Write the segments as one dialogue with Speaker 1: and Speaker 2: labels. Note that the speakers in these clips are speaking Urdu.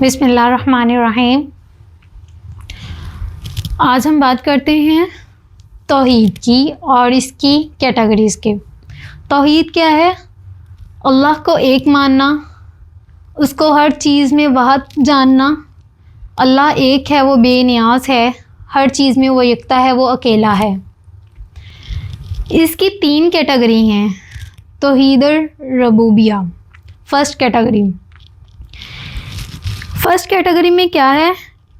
Speaker 1: بسم اللہ الرحمن الرحیم۔ آج ہم بات کرتے ہیں توحید کی اور اس کی کیٹیگریز کے۔ توحید کیا ہے؟ اللہ کو ایک ماننا، اس کو ہر چیز میں وحد جاننا۔ اللہ ایک ہے، وہ بے نیاز ہے، ہر چیز میں وہ یکتا ہے، وہ اکیلا ہے۔ اس کی 3 کیٹیگری ہیں۔ توحید الربوبیہ فرسٹ کیٹیگری میں کیا ہے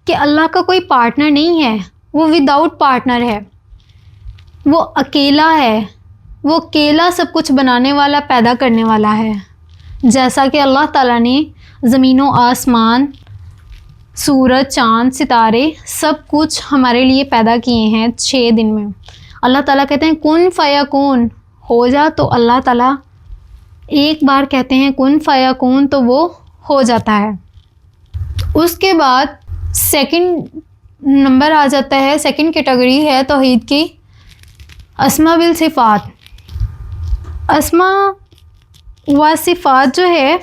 Speaker 1: کہ اللہ کا کوئی پارٹنر نہیں ہے، وہ وداؤٹ پارٹنر ہے، وہ اکیلا ہے، وہ اکیلا سب کچھ بنانے والا، پیدا کرنے والا ہے۔ جیسا کہ اللہ تعالیٰ نے زمین و آسمان، سورج، چاند، ستارے سب کچھ ہمارے لیے پیدا کیے ہیں 6 دن میں۔ اللہ تعالیٰ کہتے ہیں کن فیکون، ہو جا، تو اللہ تعالیٰ ایک بار کہتے ہیں کن فیکون تو وہ ہو جاتا ہے۔ اس کے بعد سیکنڈ نمبر آ جاتا ہے، سیکنڈ کیٹیگری ہے توحید کی اسماء بالصفات۔ اسماء و صفات جو ہے،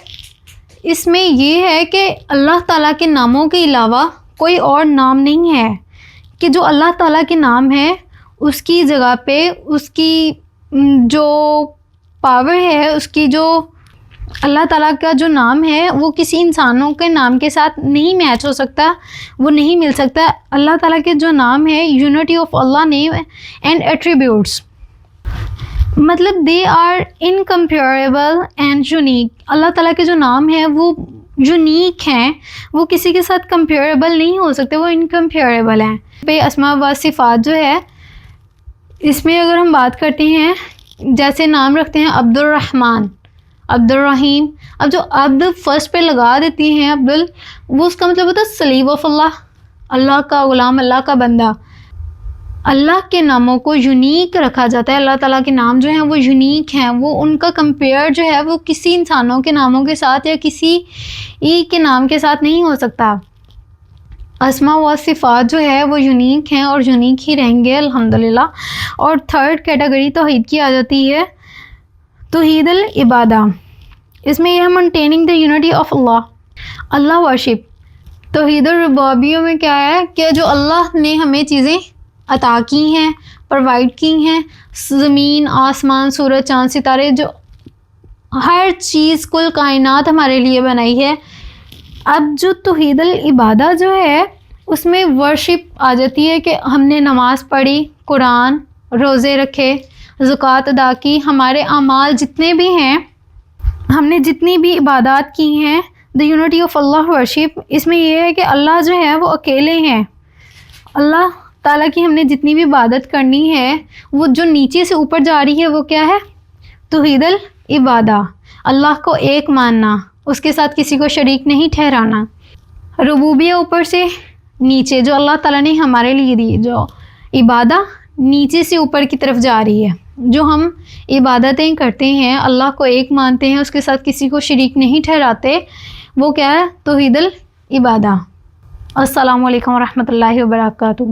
Speaker 1: اس میں یہ ہے کہ اللہ تعالیٰ کے ناموں کے علاوہ کوئی اور نام نہیں ہے، کہ جو اللہ تعالیٰ کے نام ہے اس کی جگہ پہ اس کی جو پاور ہے، اس کی جو اللہ تعالیٰ کا جو نام ہے وہ کسی انسانوں کے نام کے ساتھ نہیں میچ ہو سکتا، وہ نہیں مل سکتا۔ اللہ تعالیٰ کے جو نام ہے، unity of Allah name and attributes, مطلب دے آر انکمپیریبل اینڈ یونیک۔ اللہ تعالیٰ کے جو نام ہے وہ یونیک ہیں، وہ کسی کے ساتھ کمپیریبل نہیں ہو سکتے، وہ انکمپیریبل ہیں۔ پہ اسماء و صفات جو ہے، اس میں اگر ہم بات کرتے ہیں، جیسے نام رکھتے ہیں عبد الرحمن، عبد الرحیم، اب جو عبد فرسٹ پہ لگا دیتی ہیں وہ اس کا مطلب ہوتا ہے سلیو آف اللہ، اللہ کا غلام، اللہ کا بندہ۔ اللہ کے ناموں کو یونیک رکھا جاتا ہے، اللہ تعالیٰ کے نام جو ہیں وہ یونیک ہیں، وہ ان کا کمپیئر جو ہے وہ کسی انسانوں کے ناموں کے ساتھ یا کسی ایک کے نام کے ساتھ نہیں ہو سکتا۔ اسماء و صفات جو ہے وہ یونیک ہیں اور یونیک ہی رہیں گے الحمدللہ۔ اور تھرڈ کیٹیگری توحید کی آ جاتی ہے توحید العبادہ۔ اس میں یہ ہے مینٹیننگ دا یونٹی آف اللہ ورشپ۔ توحید الربوبیہ میں کیا ہے کہ جو اللہ نے ہمیں چیزیں عطا کی ہیں، پرووائڈ کی ہیں، زمین، آسمان، سورج، چاند، ستارے، جو ہر چیز کل کائنات ہمارے لیے بنائی ہے۔ اب جو توحید العبادہ جو ہے اس میں ورشپ آ جاتی ہے کہ ہم نے نماز پڑھی، قرآن، روزے رکھے، زکوٰۃ ادا کی، ہمارے اعمال جتنے بھی ہیں، ہم نے جتنی بھی عبادات کی ہیں، دی یونٹی آف اللہ ورشپ۔ اس میں یہ ہے کہ اللہ جو ہے وہ اکیلے ہیں۔ اللہ تعالیٰ کی ہم نے جتنی بھی عبادت کرنی ہے، وہ جو نیچے سے اوپر جا رہی ہے وہ کیا ہے؟ توحید العبادہ، اللہ کو ایک ماننا، اس کے ساتھ کسی کو شریک نہیں ٹھہرانا۔ ربوبیہ اوپر سے نیچے جو اللہ تعالیٰ نے ہمارے لیے دی، جو عبادہ نیچے سے اوپر کی طرف جا رہی ہے، جو ہم عبادتیں کرتے ہیں، اللہ کو ایک مانتے ہیں، اس کے ساتھ کسی کو شریک نہیں ٹھہراتے، وہ کیا ہے؟ توحید العبادہ۔ السلام علیکم ورحمۃ اللہ وبرکاتہ۔